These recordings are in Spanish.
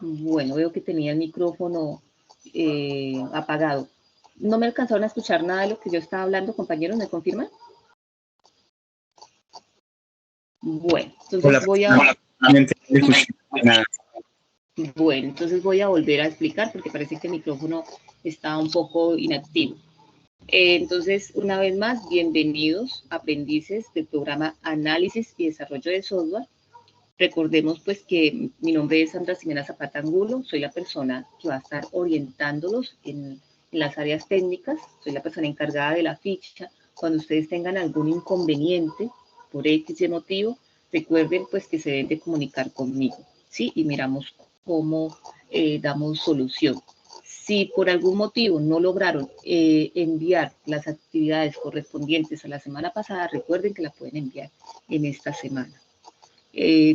Bueno, veo que tenía el micrófono apagado. ¿No me alcanzaron a escuchar nada de lo que yo estaba hablando, compañeros? ¿Me confirman? Bueno, entonces voy a volver a explicar porque parece que el micrófono está un poco inactivo. Entonces, una vez más, bienvenidos aprendices del programa Análisis y Desarrollo de Software. Recordemos pues que mi nombre es Sandra Ximena Zapata Angulo, soy la persona que va a estar orientándolos en las áreas técnicas, soy la persona encargada de la ficha. Cuando ustedes tengan algún inconveniente por X motivo, recuerden pues que se deben de comunicar conmigo, ¿sí? Y miramos cómo damos solución. Si por algún motivo no lograron enviar las actividades correspondientes a la semana pasada, recuerden que la pueden enviar en esta semana.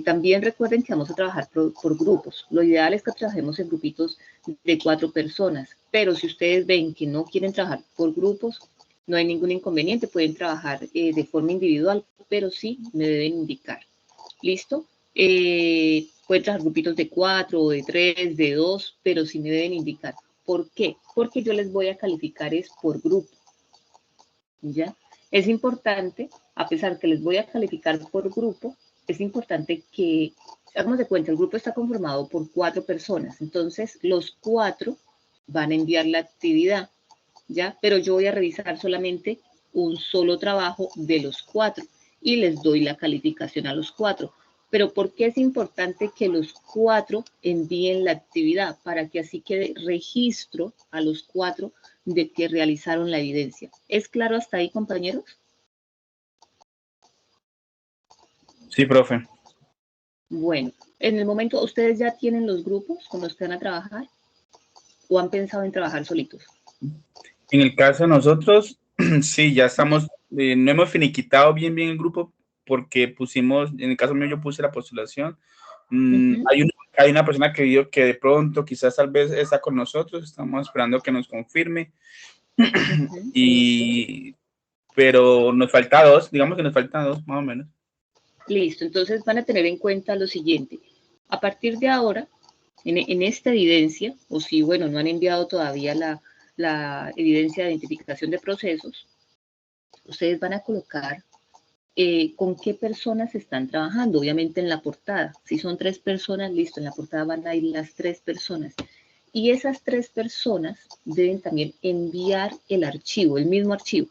También recuerden que vamos a trabajar por grupos. Lo ideal es que trabajemos en grupitos de 4 personas, pero si ustedes ven que no quieren trabajar por grupos, no hay ningún inconveniente, pueden trabajar de forma individual, pero sí me deben indicar. ¿Listo? Pueden trabajar grupitos de 4 o de 3, de 2, pero sí me deben indicar. ¿Por qué? Porque yo les voy a calificar es por grupo. ¿Ya? Es importante, a pesar que les voy a calificar por grupo, es importante que, hagamos de cuenta, el grupo está conformado por 4 personas, entonces los 4 van a enviar la actividad, ¿ya? Pero yo voy a revisar solamente un solo trabajo de los 4 y les doy la calificación a los 4. Pero ¿por qué es importante que los 4 envíen la actividad? Para que así quede registro a los 4 de que realizaron la evidencia. ¿Es claro hasta ahí, compañeros? Sí, profe. Bueno, en el momento, ¿ustedes ya tienen los grupos con los que van a trabajar? ¿O han pensado en trabajar solitos? En el caso de nosotros, sí, ya estamos, no hemos finiquitado bien el grupo porque pusimos, en el caso mío yo puse la postulación. Hay una persona que vio que de pronto quizás tal vez está con nosotros, estamos esperando que nos confirme. Pero nos falta 2, digamos que nos faltan 2 más o menos. Listo, entonces van a tener en cuenta lo siguiente. A partir de ahora, en esta evidencia, o si, bueno, no han enviado todavía la evidencia de identificación de procesos, ustedes van a colocar con qué personas están trabajando, obviamente en la portada. Si son 3 personas, listo, en la portada van a ir las 3 personas. Y esas 3 personas deben también enviar el archivo, el mismo archivo.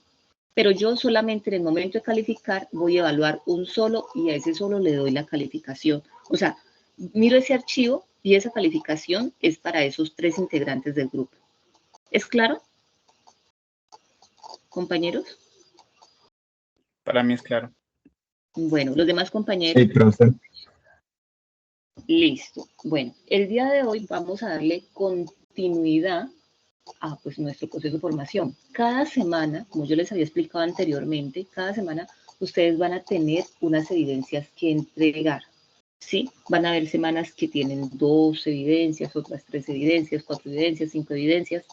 Pero yo solamente en el momento de calificar voy a evaluar un solo y a ese solo le doy la calificación. O sea, miro ese archivo y esa calificación es para esos 3 integrantes del grupo. ¿Es claro, compañeros? Para mí es claro. Bueno, los demás compañeros. Sí, profe. Listo. Bueno, el día de hoy vamos a darle continuidad a pues, nuestro proceso de formación. Cada semana, como yo les había explicado anteriormente, cada semana ustedes van a tener unas evidencias que entregar. ¿Sí? Van a haber semanas que tienen 2 evidencias, otras 3 evidencias, 4 evidencias, 5 evidencias,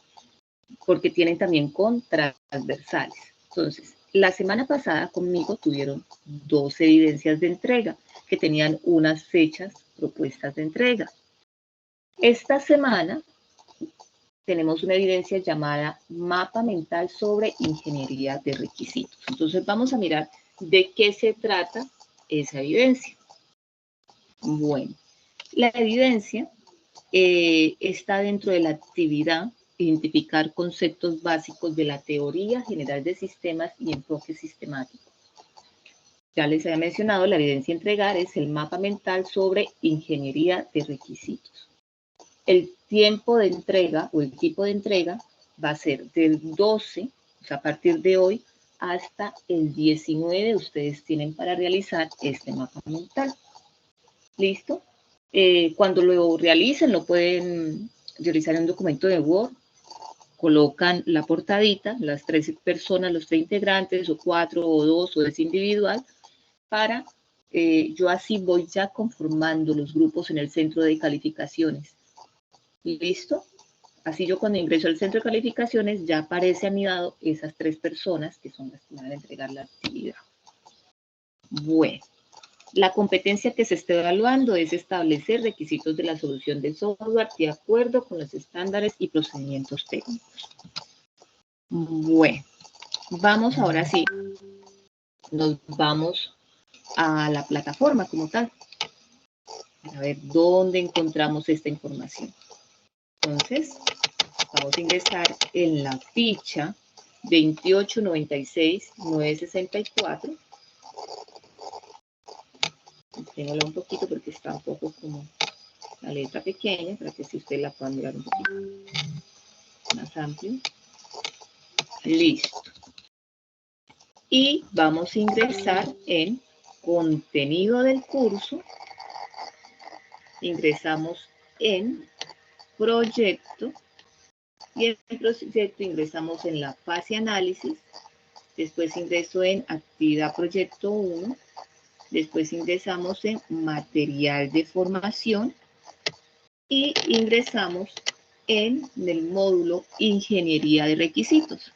porque tienen también con transversales. Entonces, la semana pasada conmigo tuvieron 2 evidencias de entrega que tenían unas fechas propuestas de entrega. Esta semana tenemos una evidencia llamada mapa mental sobre ingeniería de requisitos. Entonces vamos a mirar de qué se trata esa evidencia. Bueno, la evidencia está dentro de la actividad identificar conceptos básicos de la teoría general de sistemas y enfoque sistemático. Ya les había mencionado, la evidencia a entregar es el mapa mental sobre ingeniería de requisitos. El tiempo de entrega o el tipo de entrega va a ser del 12, o sea, a partir de hoy, hasta el 19 ustedes tienen para realizar este mapa mental. ¿Listo? Cuando lo realicen, lo pueden realizar en un documento de Word, colocan la portadita, las 3 personas, los 3 integrantes, o 4 o 2, o es individual, para, yo así voy ya conformando los grupos en el centro de calificaciones. ¿Listo? Así yo cuando ingreso al centro de calificaciones ya aparece a mi lado esas 3 personas que son las que van a entregar la actividad. Bueno, La competencia que se está evaluando es establecer requisitos de la solución del software de acuerdo con los estándares y procedimientos técnicos. Bueno, vamos ahora sí, nos vamos a la plataforma como tal, a ver dónde encontramos esta información. Entonces, vamos a ingresar en la ficha 2896964. Téngala un poquito porque está un poco como la letra pequeña, para que si usted la pueda mirar un poquito más amplio. Listo. Y vamos a ingresar en contenido del curso. Ingresamos en proyecto. Y en el proyecto ingresamos en la fase análisis. Después ingreso en actividad proyecto 1. Después ingresamos en material de formación y ingresamos en el módulo ingeniería de requisitos.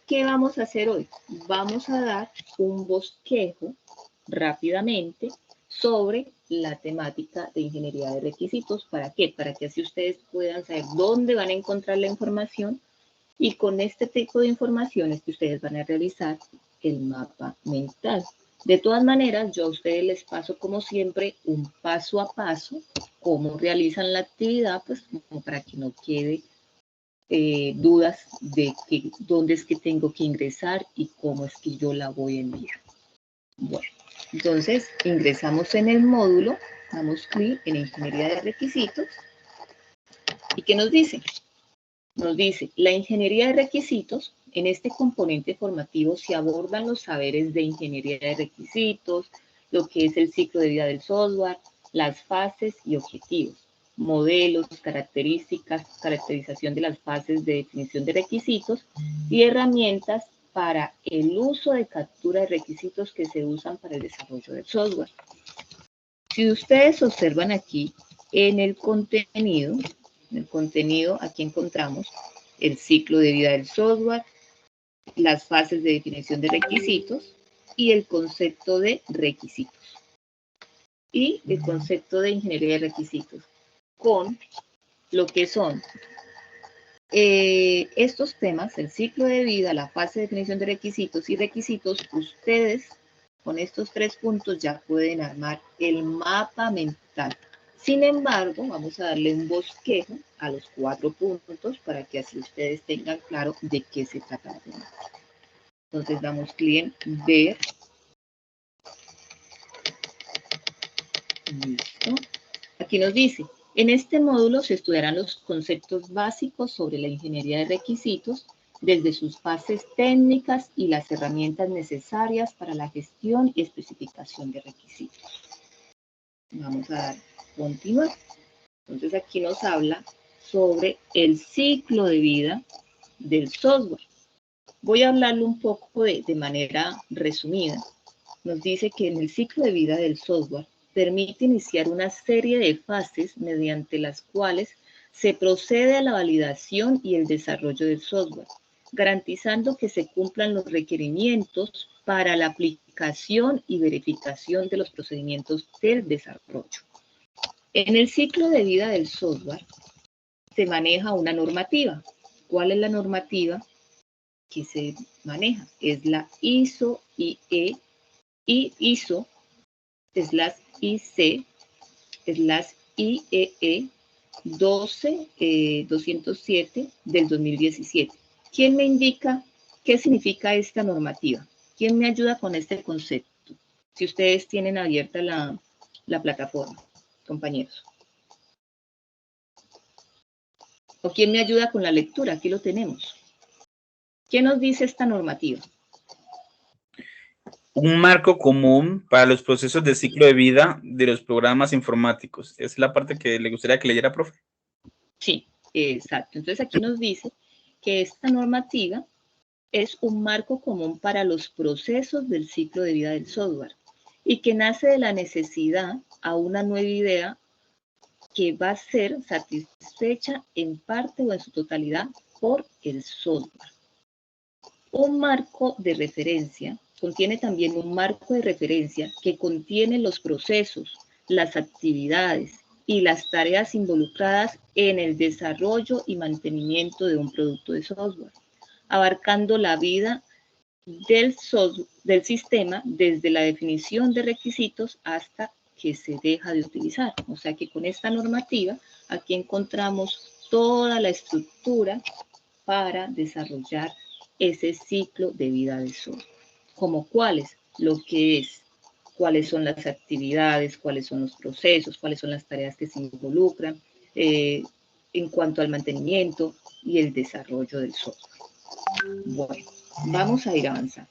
¿Qué vamos a hacer hoy? Vamos a dar un bosquejo rápidamente sobre la temática de ingeniería de requisitos. ¿Para qué? Para que así ustedes puedan saber dónde van a encontrar la información y con este tipo de información es que ustedes van a realizar el mapa mental. De todas maneras, yo a ustedes les paso, como siempre, un paso a paso, cómo realizan la actividad, pues como para que no quede dudas de dónde es que tengo que ingresar y cómo es que yo la voy a enviar. Bueno, entonces ingresamos en el módulo, damos clic en Ingeniería de Requisitos. ¿Y qué nos dice? Nos dice, la ingeniería de requisitos, en este componente formativo se abordan los saberes de ingeniería de requisitos, lo que es el ciclo de vida del software, las fases y objetivos, modelos, características, caracterización de las fases de definición de requisitos y herramientas para el uso de captura de requisitos que se usan para el desarrollo del software. Si ustedes observan aquí en el contenido, aquí encontramos el ciclo de vida del software, las fases de definición de requisitos y el concepto de requisitos. Y el concepto de ingeniería de requisitos con lo que son estos temas, el ciclo de vida, la fase de definición de requisitos y requisitos. Ustedes con estos 3 puntos ya pueden armar el mapa mental. Sin embargo, vamos a darle un bosquejo a los 4 puntos para que así ustedes tengan claro de qué se trata. Entonces damos clic en ver. Listo. Aquí nos dice, en este módulo se estudiarán los conceptos básicos sobre la ingeniería de requisitos, desde sus fases técnicas y las herramientas necesarias para la gestión y especificación de requisitos. Vamos a dar continuar. Entonces aquí nos habla sobre el ciclo de vida del software. Voy a hablarlo un poco de manera resumida. Nos dice que en el ciclo de vida del software permite iniciar una serie de fases mediante las cuales se procede a la validación y el desarrollo del software, garantizando que se cumplan los requerimientos para la aplicación y verificación de los procedimientos del desarrollo. En el ciclo de vida del software se maneja una normativa. ¿Cuál es la normativa que se maneja? Es la ISO/IE y IC/IEE 207 del 2017. ¿Quién me indica qué significa esta normativa? ¿Quién me ayuda con este concepto? Si ustedes tienen abierta la plataforma, compañeros. ¿O quién me ayuda con la lectura? Aquí lo tenemos. ¿Qué nos dice esta normativa? Un marco común para los procesos de ciclo de vida de los programas informáticos. ¿Es la parte que le gustaría que leyera, profe? Sí, exacto. Entonces aquí nos dice que esta normativa es un marco común para los procesos del ciclo de vida del software y que nace de la necesidad a una nueva idea que va a ser satisfecha en parte o en su totalidad por el software. Un marco de referencia contiene también un marco de referencia que contiene los procesos, las actividades y las tareas involucradas en el desarrollo y mantenimiento de un producto de software, abarcando la vida del sistema desde la definición de requisitos hasta que se deja de utilizar. O sea que con esta normativa aquí encontramos toda la estructura para desarrollar ese ciclo de vida del software. Como cuáles, lo que es, cuáles son las actividades, cuáles son los procesos, cuáles son las tareas que se involucran en cuanto al mantenimiento y el desarrollo del software. Bueno, vamos a ir avanzando.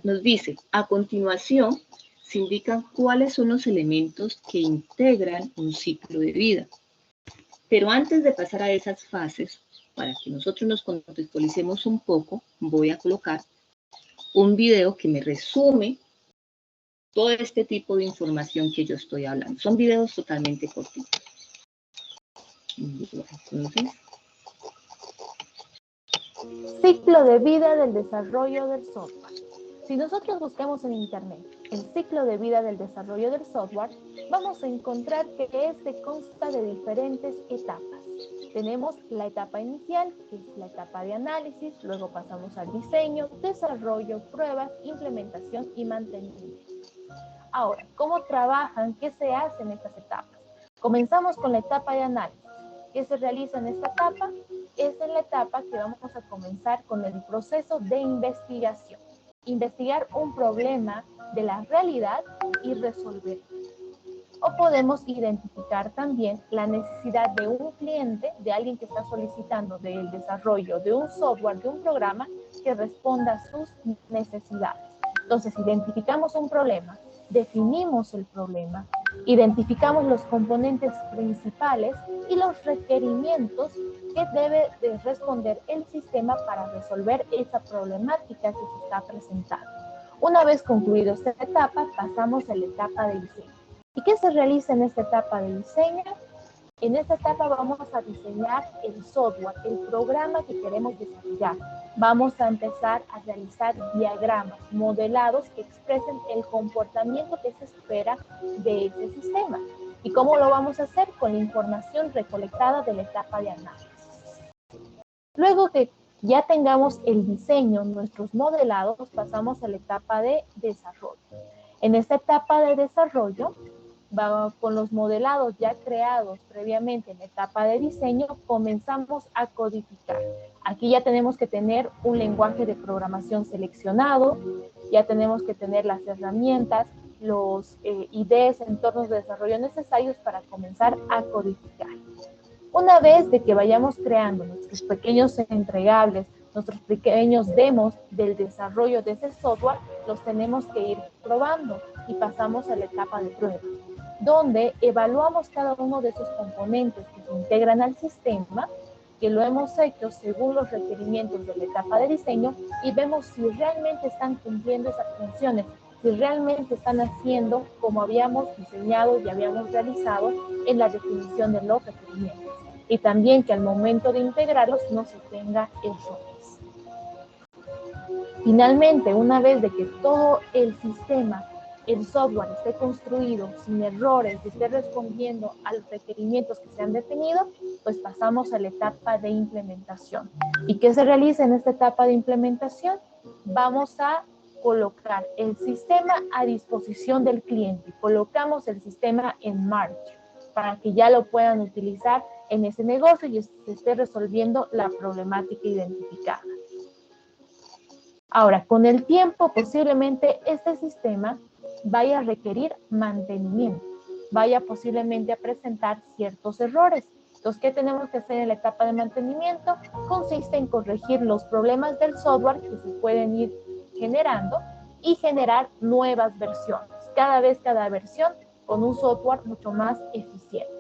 Nos dice, a continuación, se indican cuáles son los elementos que integran un ciclo de vida. Pero antes de pasar a esas fases, para que nosotros nos contextualicemos un poco, voy a colocar un video que me resume todo este tipo de información que yo estoy hablando. Son videos totalmente cortitos. Entonces, ciclo de vida del desarrollo del software. Si nosotros buscamos en Internet el ciclo de vida del desarrollo del software, vamos a encontrar que este consta de diferentes etapas. Tenemos la etapa inicial, que es la etapa de análisis, luego pasamos al diseño, desarrollo, pruebas, implementación y mantenimiento. Ahora, ¿cómo trabajan? ¿Qué se hace en estas etapas? Comenzamos con la etapa de análisis. ¿Qué se realiza en esta etapa? Es en la etapa que vamos a comenzar con el proceso de investigación. Investigar un problema de la realidad y resolverlo. O podemos identificar también la necesidad de un cliente, de alguien que está solicitando del desarrollo de un software, de un programa que responda a sus necesidades. Entonces, identificamos un problema, definimos el problema, identificamos los componentes principales y los requerimientos que debe de responder el sistema para resolver esa problemática que se está presentando. Una vez concluido esta etapa, pasamos a la etapa de diseño. ¿Y qué se realiza en esta etapa de diseño? En esta etapa vamos a diseñar el software, el programa que queremos desarrollar. Vamos a empezar a realizar diagramas, modelados que expresen el comportamiento que se espera de ese sistema. ¿Y cómo lo vamos a hacer? Con la información recolectada de la etapa de análisis. Luego que ya tengamos el diseño, nuestros modelados, pasamos a la etapa de desarrollo. En esta etapa de desarrollo, con los modelados ya creados previamente en la etapa de diseño, comenzamos a codificar. Aquí ya tenemos que tener un lenguaje de programación seleccionado, ya tenemos que tener las herramientas, los IDEs, entornos de desarrollo necesarios para comenzar a codificar. Una vez de que vayamos creando nuestros pequeños entregables, nuestros pequeños demos del desarrollo de ese software, los tenemos que ir probando y pasamos a la etapa de prueba, donde evaluamos cada uno de esos componentes que se integran al sistema, que lo hemos hecho según los requerimientos de la etapa de diseño y vemos si realmente están cumpliendo esas funciones, si realmente están haciendo como habíamos diseñado y habíamos realizado en la definición de los requerimientos. Y también que al momento de integrarlos no se tenga errores. Finalmente, una vez de que todo el sistema, el software esté construido sin errores, esté respondiendo a los requerimientos que se han definido, pues pasamos a la etapa de implementación. ¿Y qué se realiza en esta etapa de implementación? Vamos a colocar el sistema a disposición del cliente. Colocamos el sistema en marcha para que ya lo puedan utilizar en ese negocio y se esté resolviendo la problemática identificada. Ahora, con el tiempo, posiblemente este sistema vaya a requerir mantenimiento, vaya posiblemente a presentar ciertos errores. Entonces, ¿qué tenemos que hacer en la etapa de mantenimiento? Consiste en corregir los problemas del software que se pueden ir generando y generar nuevas versiones. Cada vez, cada versión con un software mucho más eficiente.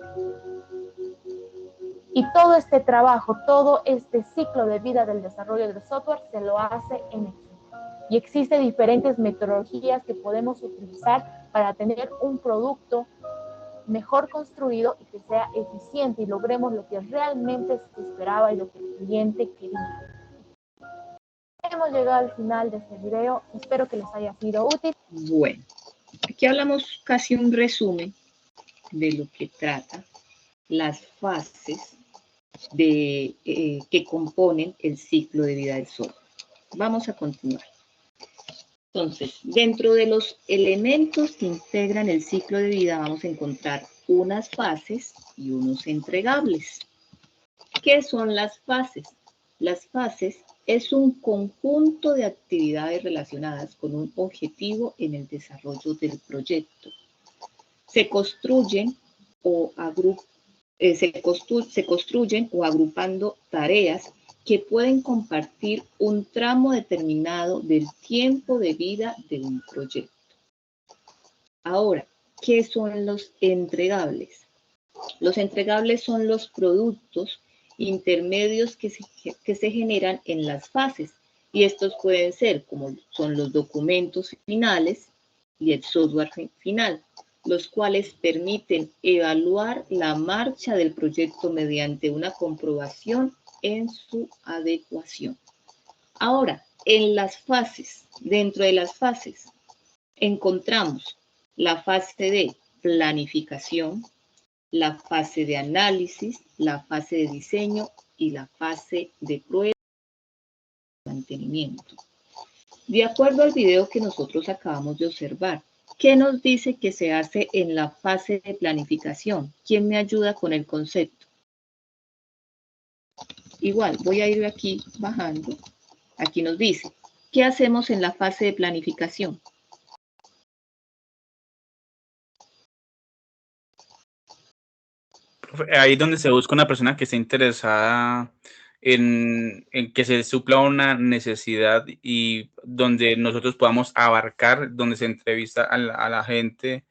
Y todo este trabajo, todo este ciclo de vida del desarrollo del software se lo hace en equipo. Y existen diferentes metodologías que podemos utilizar para tener un producto mejor construido y que sea eficiente y logremos lo que realmente se esperaba y lo que el cliente quería. hemos llegado al final de este video. Espero que les haya sido útil. Bueno, aquí hablamos casi un resumen de lo que trata las fases que componen el ciclo de vida del software. Vamos a continuar. Entonces, dentro de los elementos que integran el ciclo de vida vamos a encontrar unas fases y unos entregables. ¿Qué son las fases? Las fases es un conjunto de actividades relacionadas con un objetivo en el desarrollo del proyecto. Se construyen o agrupando tareas que pueden compartir un tramo determinado del tiempo de vida de un proyecto. Ahora, ¿qué son los entregables? Los entregables son los productos intermedios que se generan en las fases, y estos pueden ser como son los documentos finales y el software final, los cuales permiten evaluar la marcha del proyecto mediante una comprobación en su adecuación. Ahora, dentro de las fases, encontramos la fase de planificación, la fase de análisis, la fase de diseño y la fase de prueba y mantenimiento. De acuerdo al video que nosotros acabamos de observar, ¿qué nos dice que se hace en la fase de planificación? ¿Quién me ayuda con el concepto? Igual, voy a ir aquí bajando. Aquí nos dice, ¿qué hacemos en la fase de planificación? Ahí es donde se busca una persona que esté interesada en que se supla una necesidad y donde nosotros podamos abarcar, donde se entrevista a la gente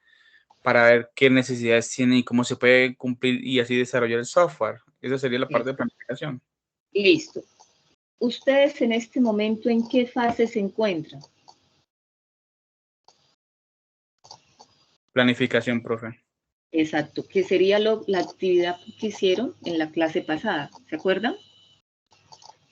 para ver qué necesidades tiene y cómo se puede cumplir y así desarrollar el software. Esa sería la parte de planificación. Listo. ¿Ustedes en este momento en qué fase se encuentran? Planificación, profe. Exacto, que sería la actividad que hicieron en la clase pasada, ¿se acuerdan?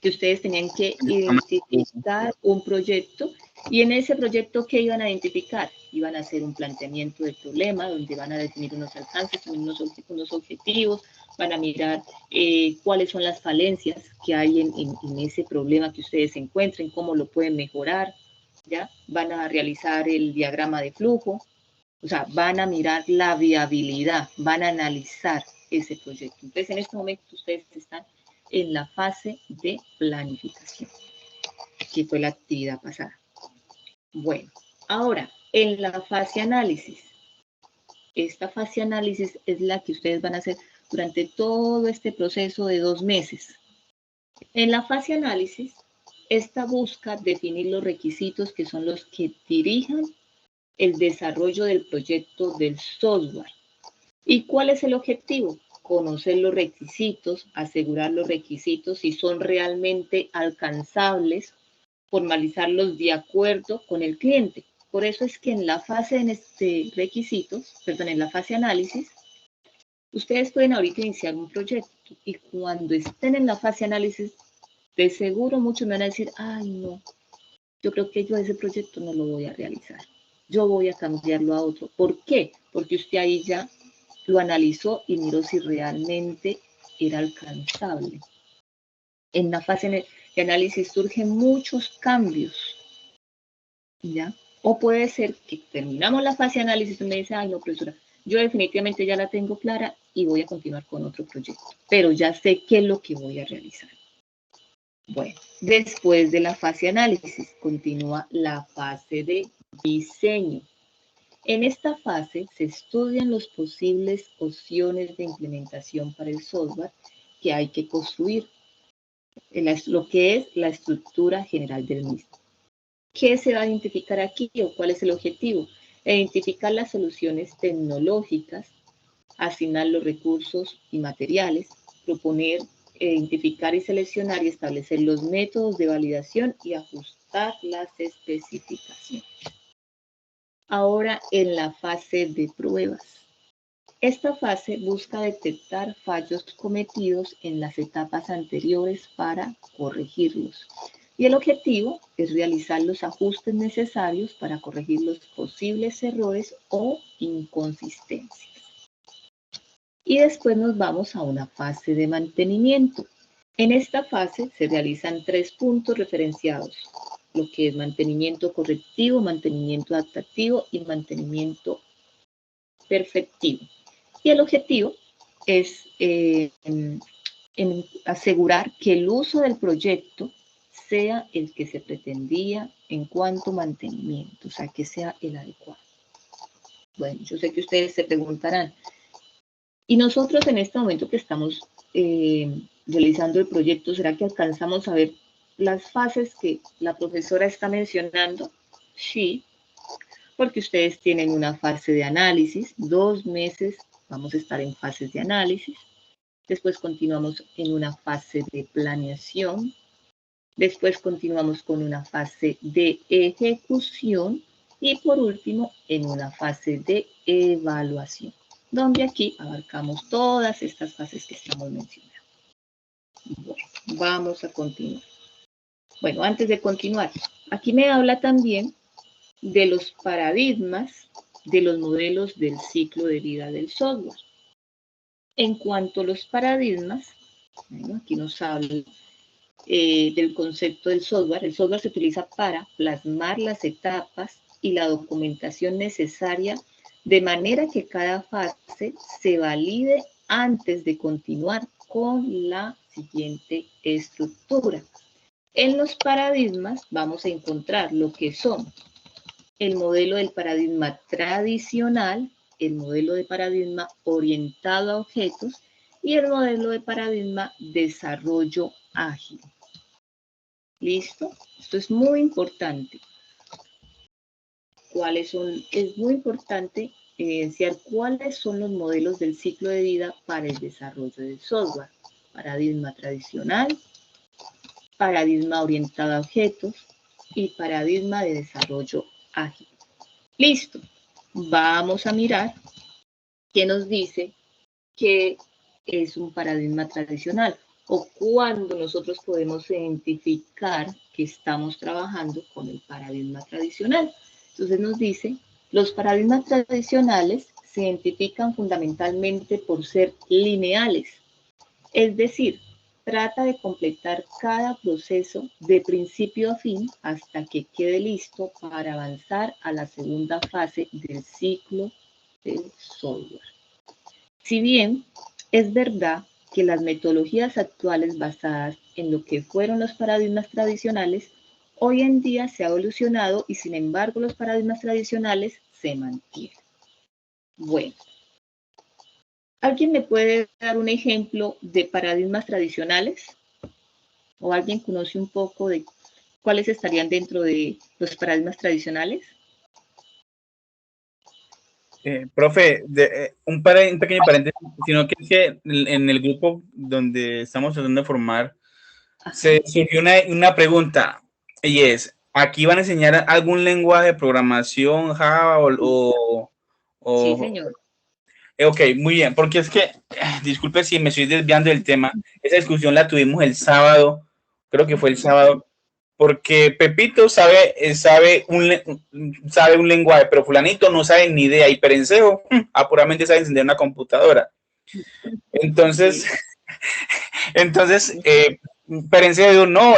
Que ustedes tenían que identificar un proyecto, y en ese proyecto, ¿qué iban a identificar? Iban a hacer un planteamiento del problema, donde van a definir unos alcances, unos objetivos, van a mirar cuáles son las falencias que hay en ese problema que ustedes encuentren, cómo lo pueden mejorar, ¿ya? Van a realizar el diagrama de flujo, o sea, van a mirar la viabilidad, van a analizar ese proyecto. Entonces, en este momento ustedes están en la fase de planificación, que fue la actividad pasada. Bueno, ahora, en la fase análisis. Esta fase análisis es la que ustedes van a hacer durante todo este proceso de 2 meses. En la fase análisis, esta busca definir los requisitos que son los que dirijan el desarrollo del proyecto del software. ¿Y cuál es el objetivo? Conocer los requisitos, asegurar los requisitos si son realmente alcanzables, formalizarlos de acuerdo con el cliente. Por eso es que en la fase en la fase análisis, ustedes pueden ahorita iniciar un proyecto, y cuando estén en la fase análisis, de seguro muchos me van a decir, ay no, yo creo que yo ese proyecto no lo voy a realizar. Yo voy a cambiarlo a otro. ¿Por qué? Porque usted ahí ya lo analizó y miró si realmente era alcanzable. En la fase de análisis surgen muchos cambios, ¿ya? O puede ser que terminamos la fase de análisis y me dice, ay no, profesora, yo definitivamente ya la tengo clara y voy a continuar con otro proyecto, pero ya sé qué es lo que voy a realizar. Bueno, después de la fase de análisis, continúa la fase de diseño. En esta fase se estudian las posibles opciones de implementación para el software que hay que construir, lo que es la estructura general del mismo. ¿Qué se va a identificar aquí o cuál es el objetivo? Identificar las soluciones tecnológicas, asignar los recursos y materiales, proponer, identificar y seleccionar y establecer los métodos de validación y ajustar las especificaciones. Ahora en la fase de pruebas. Esta fase busca detectar fallos cometidos en las etapas anteriores para corregirlos. Y el objetivo es realizar los ajustes necesarios para corregir los posibles errores o inconsistencias. Y después nos vamos a una fase de mantenimiento. En esta fase se realizan 3 puntos referenciados, lo que es mantenimiento correctivo, mantenimiento adaptativo y mantenimiento perfectivo. Y el objetivo es asegurar que el uso del proyecto sea el que se pretendía en cuanto a mantenimiento, o sea, que sea el adecuado. Bueno, yo sé que ustedes se preguntarán, y nosotros en este momento que estamos realizando el proyecto, ¿será que alcanzamos a ver las fases que la profesora está mencionando? Sí, porque ustedes tienen una fase de análisis, 2 meses vamos a estar en fases de análisis, después continuamos en una fase de planeación, después continuamos con una fase de ejecución y por último en una fase de evaluación, donde aquí abarcamos todas estas fases que estamos mencionando. Bueno, vamos a continuar. Bueno, antes de continuar, aquí me habla también de los paradigmas de los modelos del ciclo de vida del software. En cuanto a los paradigmas, bueno, aquí nos habla del concepto del software. El software se utiliza para plasmar las etapas y la documentación necesaria de manera que cada fase se valide antes de continuar con la siguiente estructura. En los paradigmas vamos a encontrar lo que son el modelo del paradigma tradicional, el modelo de paradigma orientado a objetos y el modelo de paradigma desarrollo ágil. ¿Listo? Esto es muy importante. Es muy importante evidenciar cuáles son los modelos del ciclo de vida para el desarrollo del software. Paradigma tradicional, paradigma orientado a objetos y paradigma de desarrollo ágil. Listo. Vamos a mirar qué nos dice que es un paradigma tradicional o cuándo nosotros podemos identificar que estamos trabajando con el paradigma tradicional. Entonces nos dice, los paradigmas tradicionales se identifican fundamentalmente por ser lineales, es decir, trata de completar cada proceso de principio a fin hasta que quede listo para avanzar a la segunda fase del ciclo del software. Si bien es verdad que las metodologías actuales basadas en lo que fueron los paradigmas tradicionales, hoy en día se ha evolucionado y sin embargo los paradigmas tradicionales se mantienen. Bueno, ¿alguien me puede dar un ejemplo de paradigmas tradicionales? ¿O alguien conoce un poco de cuáles estarían dentro de los paradigmas tradicionales? Profe, un pequeño paréntesis, sino que es que en el grupo donde estamos tratando de formar, se surgió una pregunta, y es, ¿aquí van a enseñar algún lenguaje de programación, Java Sí, o señor. Ok, muy bien, porque es que, disculpe si me estoy desviando del tema, esa discusión la tuvimos el sábado, creo que fue el sábado, porque Pepito sabe un lenguaje, pero fulanito no sabe ni idea, y Perencejo puramente sabe encender una computadora. Entonces, Sí. entonces Perencejo dijo, no,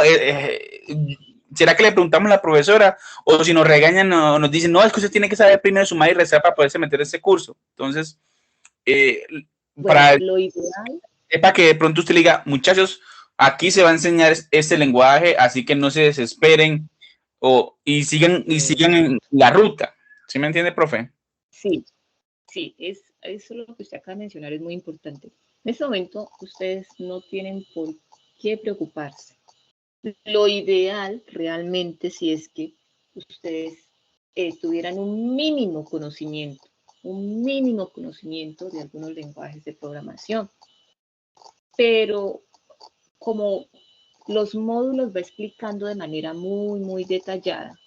¿será que le preguntamos a la profesora? O si nos regañan, nos dicen, no, es que usted tiene que saber primero sumar y restar para poderse meter a ese curso. Entonces, Bueno, lo ideal. es para que de pronto usted le diga, muchachos, aquí se va a enseñar este lenguaje, así que no se desesperen y sigan en la ruta. ¿Sí me entiende, profe? Sí, sí, eso lo que usted acaba de mencionar es muy importante. En este momento ustedes no tienen por qué preocuparse. Lo ideal realmente si es que ustedes tuvieran un mínimo conocimiento de algunos lenguajes de programación. Pero como los módulos va explicando de manera muy detallada,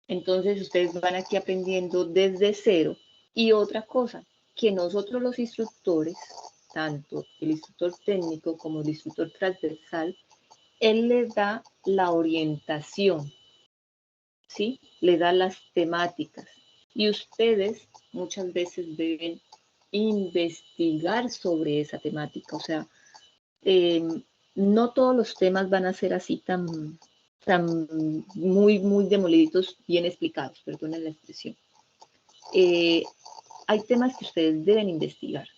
entonces ustedes van aquí aprendiendo desde cero. Y otra cosa, que nosotros los instructores, tanto el instructor técnico como el instructor transversal, Él le da la orientación, ¿sí? Le da las temáticas. Y ustedes muchas veces deben investigar sobre esa temática. O sea, no todos los temas van a ser así tan muy demoliditos, bien explicados, perdonen la expresión. Hay temas que ustedes deben investigar,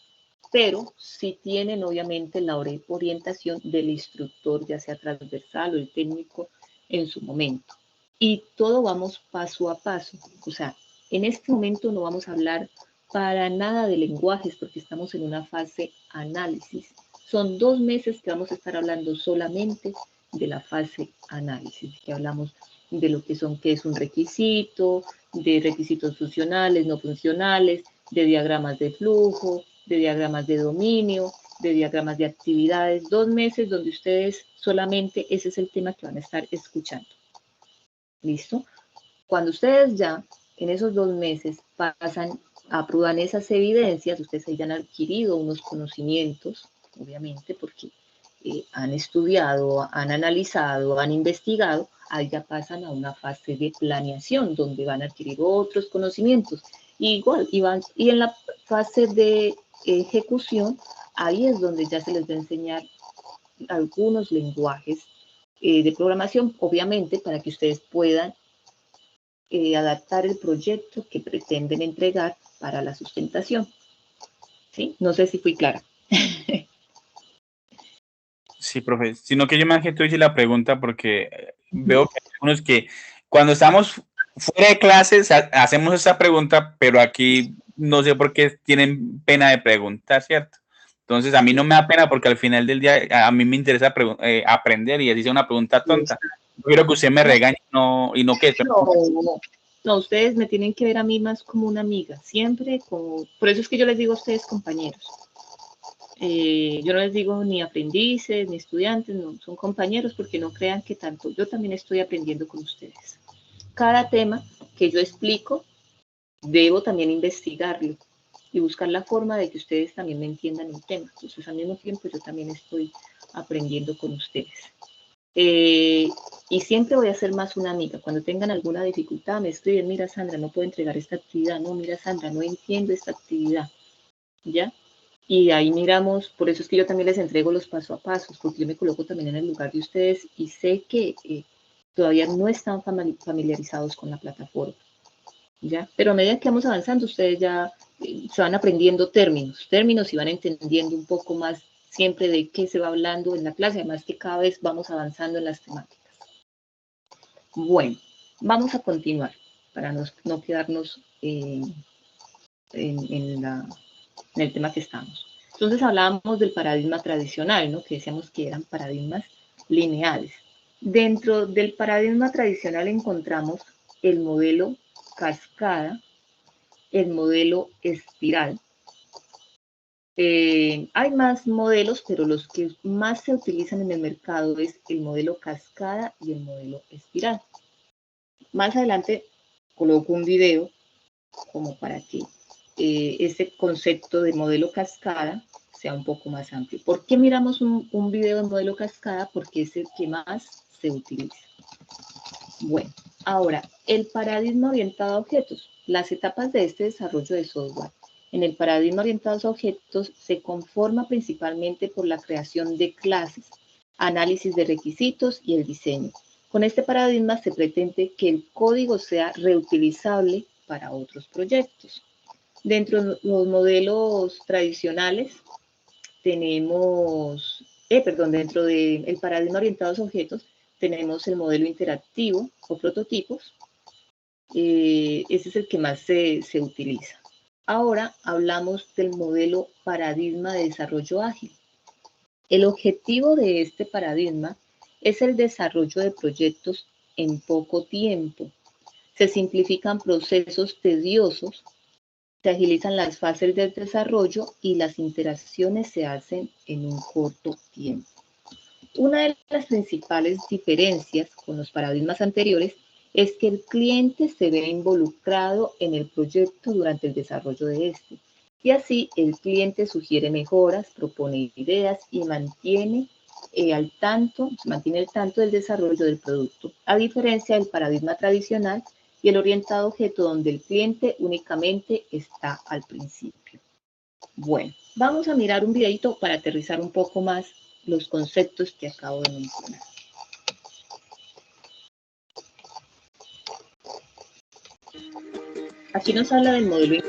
pero sí tienen obviamente la orientación del instructor, ya sea transversal o el técnico en su momento. Y todo vamos paso a paso. O sea, en este momento no vamos a hablar para nada de lenguajes porque estamos en una fase análisis. Son 2 meses que vamos a estar hablando solamente de la fase análisis, que hablamos de lo que son, qué es un requisito, de requisitos funcionales, no funcionales, de diagramas de flujo, de diagramas de dominio, de diagramas de actividades. 2 meses donde ustedes solamente ese es el tema que van a estar escuchando. ¿Listo? Cuando ustedes ya en esos 2 meses pasan, aprueban esas evidencias, ustedes ya han adquirido unos conocimientos, obviamente, porque han estudiado, han analizado, han investigado, ahí ya pasan a una fase de planeación, donde van a adquirir otros conocimientos. Igual, y en la fase de ejecución, ahí es donde ya se les va a enseñar algunos lenguajes de programación, obviamente, para que ustedes puedan adaptar el proyecto que pretenden entregar para la sustentación. ¿Sí? No sé si fui clara. Sí, profe. Sino que yo me tú hice la pregunta porque veo que hay algunos que cuando estamos fuera de clases hacemos esa pregunta, pero aquí no sé por qué tienen pena de preguntar, ¿cierto? Entonces a mí no me da pena porque al final del día a mí me interesa aprender y así sea una pregunta tonta. Quiero que usted me regañe y no que... No, ustedes me tienen que ver a mí más como una amiga, siempre como... Por eso es que yo les digo a ustedes compañeros. Yo no les digo ni aprendices, ni estudiantes, no, son compañeros porque no crean que tanto, yo también estoy aprendiendo con ustedes. Cada tema que yo explico, debo también investigarlo y buscar la forma de que ustedes también me entiendan el tema. Entonces, al mismo tiempo, yo también estoy aprendiendo con ustedes. Y siempre voy a ser más una amiga. Cuando tengan alguna dificultad, me escriben, mira, Sandra, no puedo entregar esta actividad. No, mira, Sandra, no entiendo esta actividad. ¿Ya? Y ahí miramos, por eso es que yo también les entrego los paso a pasos, porque yo me coloco también en el lugar de ustedes y sé que todavía no están familiarizados con la plataforma, ¿ya? Pero a medida que vamos avanzando, ustedes ya se van aprendiendo términos y van entendiendo un poco más siempre de qué se va hablando en la clase, además que cada vez vamos avanzando en las temáticas. Bueno, vamos a continuar para no quedarnos en el tema que estamos. Entonces hablábamos del paradigma tradicional, ¿no? Que decíamos que eran paradigmas lineales. Dentro del paradigma tradicional encontramos el modelo cascada, el modelo espiral. Hay más modelos, pero los que más se utilizan en el mercado es el modelo cascada y el modelo espiral. Más adelante coloco un video como para que ese concepto de modelo cascada sea un poco más amplio. ¿Por qué miramos un video de modelo cascada? Porque es el que más se utiliza. Bueno, ahora, el paradigma orientado a objetos. Las etapas de este desarrollo de software. En el paradigma orientado a objetos se conforma principalmente por la creación de clases, análisis de requisitos y el diseño. Con este paradigma se pretende que el código sea reutilizable para otros proyectos. Dentro de los modelos tradicionales tenemos, dentro del paradigma orientado a objetos tenemos el modelo interactivo o prototipos. Ese es el que más se utiliza. Ahora hablamos del modelo paradigma de desarrollo ágil. El objetivo de este paradigma es el desarrollo de proyectos en poco tiempo. Se simplifican procesos tediosos, se agilizan las fases del desarrollo y las interacciones se hacen en un corto tiempo. Una de las principales diferencias con los paradigmas anteriores es que el cliente se ve involucrado en el proyecto durante el desarrollo de este. Y así el cliente sugiere mejoras, propone ideas y mantiene al tanto, se mantiene al tanto del desarrollo del producto, a diferencia del paradigma tradicional y el orientado a objeto donde el cliente únicamente está al principio. Bueno, vamos a mirar un videito para aterrizar un poco más los conceptos que acabo de mencionar. Aquí nos habla del modelo.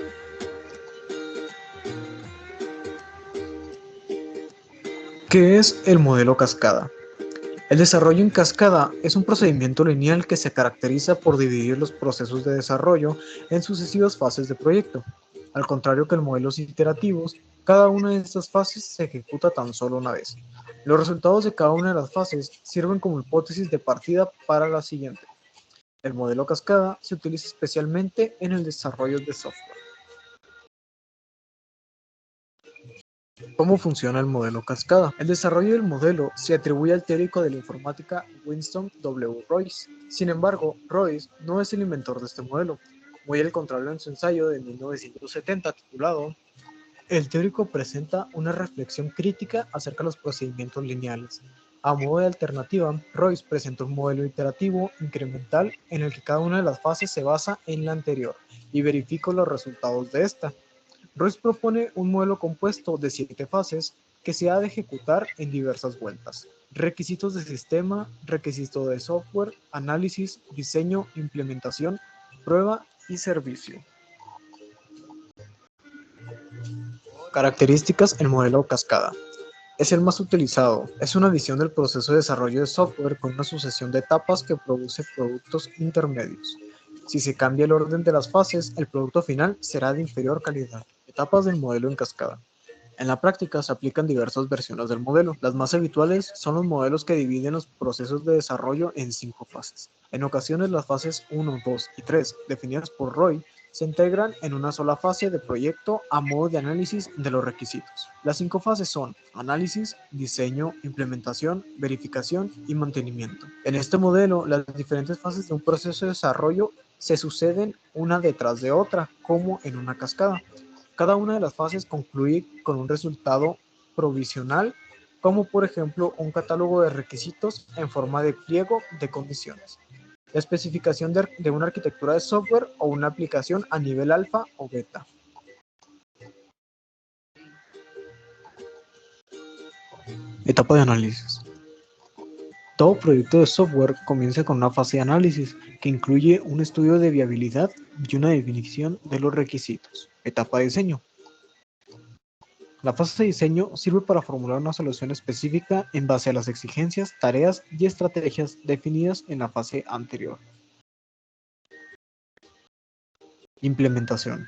¿Qué es el modelo cascada? El desarrollo en cascada es un procedimiento lineal que se caracteriza por dividir los procesos de desarrollo en sucesivas fases de proyecto. Al contrario que en modelos iterativos, cada una de estas fases se ejecuta tan solo una vez. Los resultados de cada una de las fases sirven como hipótesis de partida para la siguiente. El modelo cascada se utiliza especialmente en el desarrollo de software. ¿Cómo funciona el modelo cascada? El desarrollo del modelo se atribuye al teórico de la informática Winston W. Royce. Sin embargo, Royce no es el inventor de este modelo. Muy al contrario, en su ensayo de 1970 titulado El teórico presenta una reflexión crítica acerca de los procedimientos lineales. A modo de alternativa, Royce presentó un modelo iterativo incremental en el que cada una de las fases se basa en la anterior y verifica los resultados de esta. Royce propone un modelo compuesto de 7 fases que se ha de ejecutar en diversas vueltas. Requisitos de sistema, requisito de software, análisis, diseño, implementación, prueba y servicio. Características del modelo cascada. Es el más utilizado. Es una visión del proceso de desarrollo de software con una sucesión de etapas que produce productos intermedios. Si se cambia el orden de las fases, el producto final será de inferior calidad. Etapas del modelo en cascada. En la práctica se aplican diversas versiones del modelo. Las más habituales son los modelos que dividen los procesos de desarrollo en 5 fases. En ocasiones las fases 1, 2 y 3, definidas por Roy, se integran en una sola fase de proyecto a modo de análisis de los requisitos. Las 5 fases son análisis, diseño, implementación, verificación y mantenimiento. En este modelo, las diferentes fases de un proceso de desarrollo se suceden una detrás de otra, como en una cascada. Cada una de las fases concluye con un resultado provisional, como por ejemplo un catálogo de requisitos en forma de pliego de condiciones. La especificación de una arquitectura de software o una aplicación a nivel alfa o beta. Etapa de análisis. Todo proyecto de software comienza con una fase de análisis que incluye un estudio de viabilidad y una definición de los requisitos. Etapa de diseño. La fase de diseño sirve para formular una solución específica en base a las exigencias, tareas y estrategias definidas en la fase anterior. Implementación.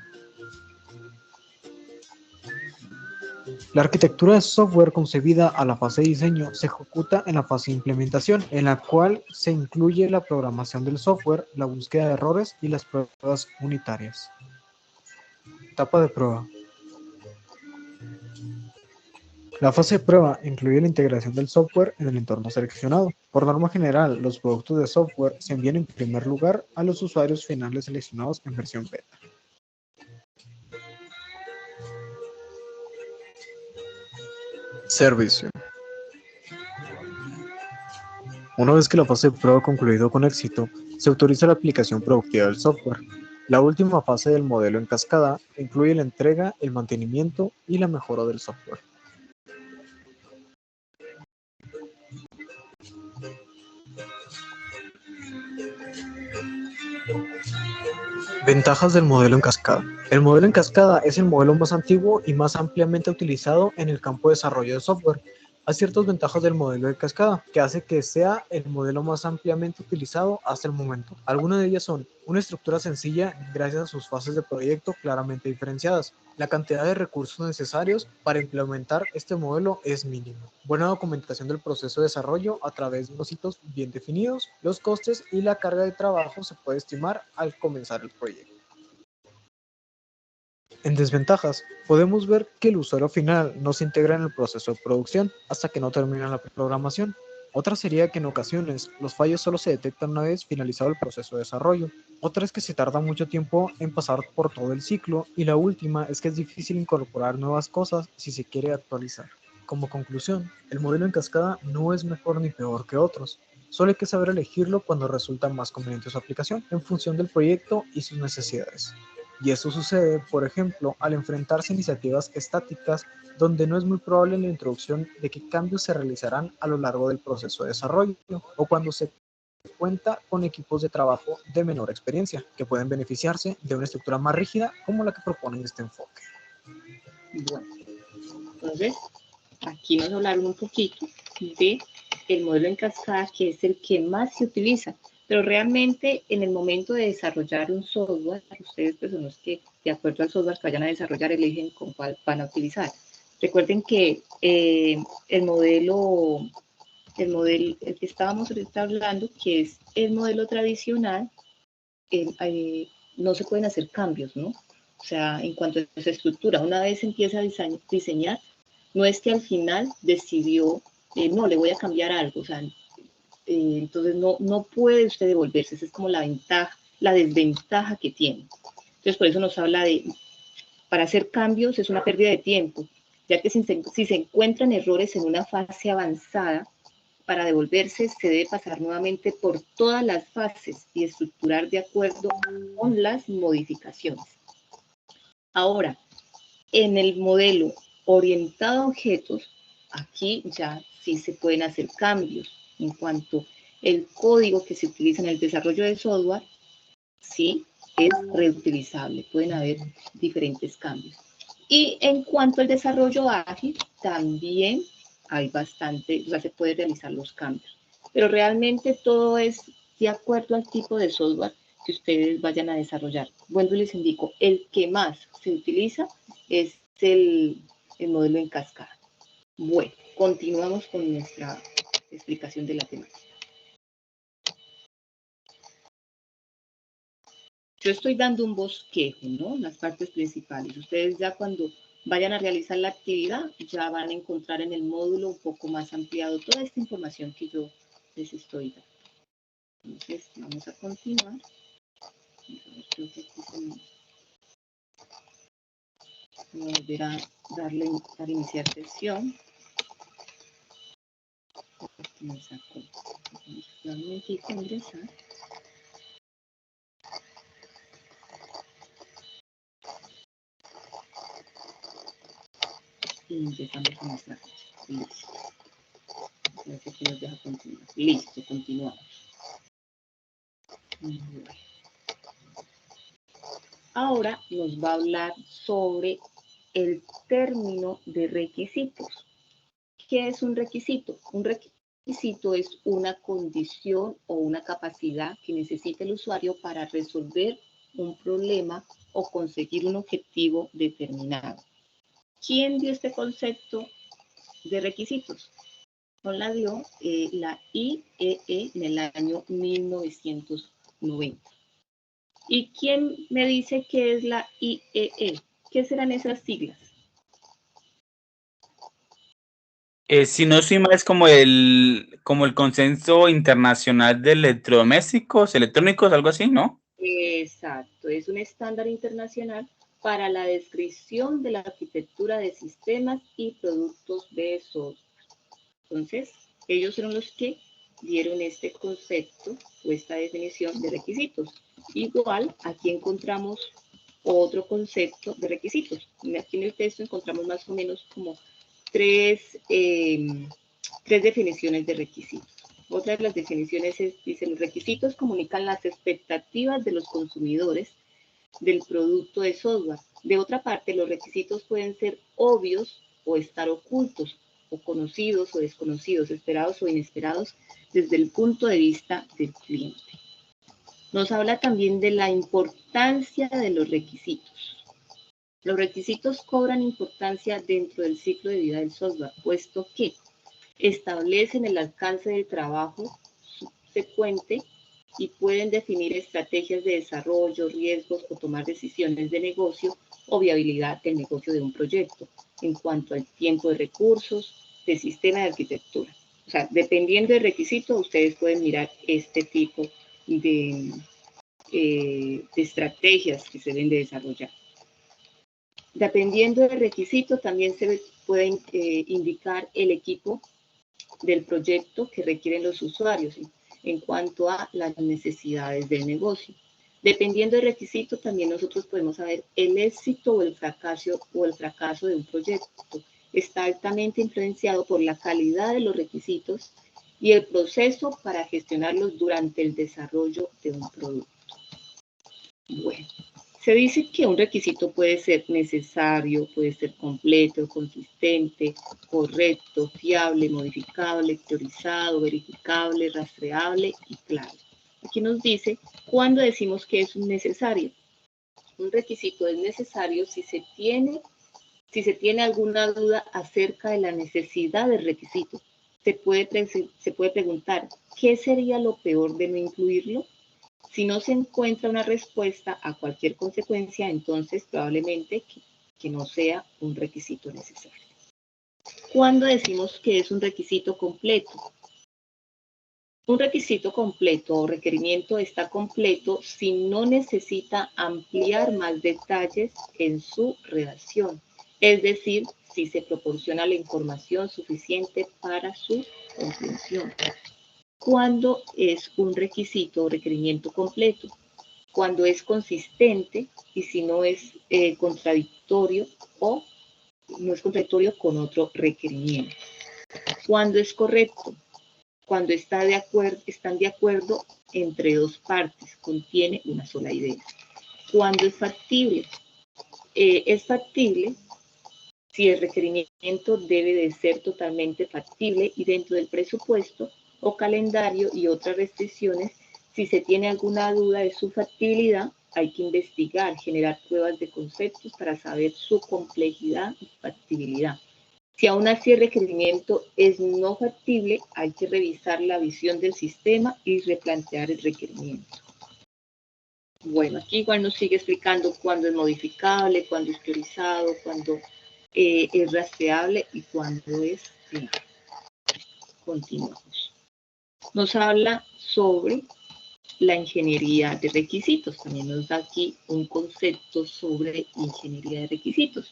La arquitectura de software concebida a la fase de diseño se ejecuta en la fase de implementación, en la cual se incluye la programación del software, la búsqueda de errores y las pruebas unitarias. Etapa de prueba. La fase de prueba incluye la integración del software en el entorno seleccionado. Por norma general, los productos de software se envían en primer lugar a los usuarios finales seleccionados en versión beta. Servicio. Una vez que la fase de prueba ha concluido con éxito, se autoriza la aplicación productiva del software. La última fase del modelo en cascada incluye la entrega, el mantenimiento y la mejora del software. Ventajas del modelo en cascada. El modelo en cascada es el modelo más antiguo y más ampliamente utilizado en el campo de desarrollo de software. Hay ciertas ventajas del modelo de cascada, que hace que sea el modelo más ampliamente utilizado hasta el momento. Algunas de ellas son una estructura sencilla gracias a sus fases de proyecto claramente diferenciadas. La cantidad de recursos necesarios para implementar este modelo es mínima. Buena documentación del proceso de desarrollo a través de unos hitos bien definidos. Los costes y la carga de trabajo se puede estimar al comenzar el proyecto. En desventajas, podemos ver que el usuario final no se integra en el proceso de producción hasta que no termina la programación. Otra sería que en ocasiones los fallos solo se detectan una vez finalizado el proceso de desarrollo. Otra es que se tarda mucho tiempo en pasar por todo el ciclo. Y la última es que es difícil incorporar nuevas cosas si se quiere actualizar. Como conclusión, el modelo en cascada no es mejor ni peor que otros, solo hay que saber elegirlo cuando resulta más conveniente su aplicación en función del proyecto y sus necesidades. Y esto sucede, por ejemplo, al enfrentarse a iniciativas estáticas donde no es muy probable la introducción de qué cambios se realizarán a lo largo del proceso de desarrollo, o cuando se cuenta con equipos de trabajo de menor experiencia, que pueden beneficiarse de una estructura más rígida como la que propone este enfoque. Bueno, entonces, aquí nos hablaron un poquito de el modelo en cascada, que es el que más se utiliza, pero realmente en el momento de desarrollar un software, ustedes pues son los que, de acuerdo al software que vayan a desarrollar, eligen con cuál van a utilizar. Recuerden que el modelo, el que estábamos ahorita hablando, que es el modelo tradicional, no se pueden hacer cambios, ¿no? O sea, en cuanto a esa estructura, una vez empieza a diseñar, no es que al final decidió, no, le voy a cambiar algo, o sea, entonces no puede usted devolverse, esa es como la ventaja, la desventaja que tiene. Entonces, por eso nos habla de, para hacer cambios es una pérdida de tiempo, ya que si se encuentran errores en una fase avanzada, para devolverse se debe pasar nuevamente por todas las fases y estructurar de acuerdo con las modificaciones. Ahora, en el modelo orientado a objetos, aquí ya sí se pueden hacer cambios en cuanto el código que se utiliza en el desarrollo de software, sí, es reutilizable, pueden haber diferentes cambios. Y en cuanto al desarrollo ágil, también hay bastante, o sea, se pueden realizar los cambios. Pero realmente todo es de acuerdo al tipo de software que ustedes vayan a desarrollar. Bueno, les indico, el que más se utiliza es el modelo en cascada. Bueno, continuamos con nuestra explicación de la temática. Yo estoy dando un bosquejo, ¿no? Las partes principales. Ustedes ya cuando vayan a realizar la actividad, ya van a encontrar en el módulo un poco más ampliado toda esta información que yo les estoy dando. Entonces, vamos a continuar. Creo que aquí se me volverá dar iniciar sesión. Me sacó. Un momentito, ingresar. Y empezamos con nuestra fecha. Listo. Parece que nos deja continuar. Listo, continuamos. Bueno. Ahora nos va a hablar sobre el término de requisitos. ¿Qué es un requisito? Un requisito es una condición o una capacidad que necesita el usuario para resolver un problema o conseguir un objetivo determinado. ¿Quién dio este concepto de requisitos? Nos la dio la IEE en el año 1990. ¿Y quién me dice qué es la IEE? ¿Qué serán esas siglas? Si no soy mal, es como el consenso internacional de electrodomésticos, electrónicos, algo así, ¿no? Exacto, es un estándar internacional para la descripción de la arquitectura de sistemas y productos de software. Entonces, ellos son los que dieron este concepto o esta definición de requisitos. Igual, aquí encontramos otro concepto de requisitos. Aquí en el texto encontramos más o menos como tres definiciones de requisitos. Otra de las definiciones dice, los requisitos comunican las expectativas de los consumidores del producto de software. De otra parte, los requisitos pueden ser obvios o estar ocultos, o conocidos o desconocidos, esperados o inesperados desde el punto de vista del cliente. Nos habla también de la importancia de los requisitos. Los requisitos cobran importancia dentro del ciclo de vida del software, puesto que establecen el alcance del trabajo subsecuente y pueden definir estrategias de desarrollo, riesgos o tomar decisiones de negocio o viabilidad del negocio de un proyecto en cuanto al tiempo de recursos, de sistema de arquitectura. O sea, dependiendo del requisito, ustedes pueden mirar este tipo de estrategias que se deben de desarrollar. Dependiendo del requisito, también se puede indicar el equipo del proyecto que requieren los usuarios en cuanto a las necesidades del negocio. Dependiendo del requisito, también nosotros podemos saber el éxito o el fracaso de un proyecto. Está altamente influenciado por la calidad de los requisitos y el proceso para gestionarlos durante el desarrollo de un producto. Bueno, se dice que un requisito puede ser necesario, puede ser completo, consistente, correcto, fiable, modificable, teorizado, verificable, rastreable y claro. Aquí nos dice cuándo decimos que es un necesario. Un requisito es necesario si se tiene alguna duda acerca de la necesidad del requisito. Se puede preguntar, ¿qué sería lo peor de no incluirlo? Si no se encuentra una respuesta a cualquier consecuencia, entonces probablemente que no sea un requisito necesario. ¿Cuándo decimos que es un requisito completo? Un requisito completo o requerimiento está completo si no necesita ampliar más detalles en su redacción, es decir, si se proporciona la información suficiente para su comprensión. ¿Cuándo es un requisito o requerimiento completo? Cuando es consistente y si no es contradictorio o no es contradictorio con otro requerimiento. Cuando es correcto, cuando están de acuerdo entre dos partes, contiene una sola idea. Cuando es factible si el requerimiento debe de ser totalmente factible y dentro del presupuesto o calendario y otras restricciones. Si se tiene alguna duda de su factibilidad, hay que investigar, generar pruebas de conceptos para saber su complejidad y factibilidad. Si aún así el requerimiento es no factible, hay que revisar la visión del sistema y replantear el requerimiento. Bueno, aquí igual nos sigue explicando cuándo es modificable, cuándo es priorizado, cuándo es rastreable y cuándo es fiable. Continuamos. Nos habla sobre la ingeniería de requisitos. También nos da aquí un concepto sobre ingeniería de requisitos.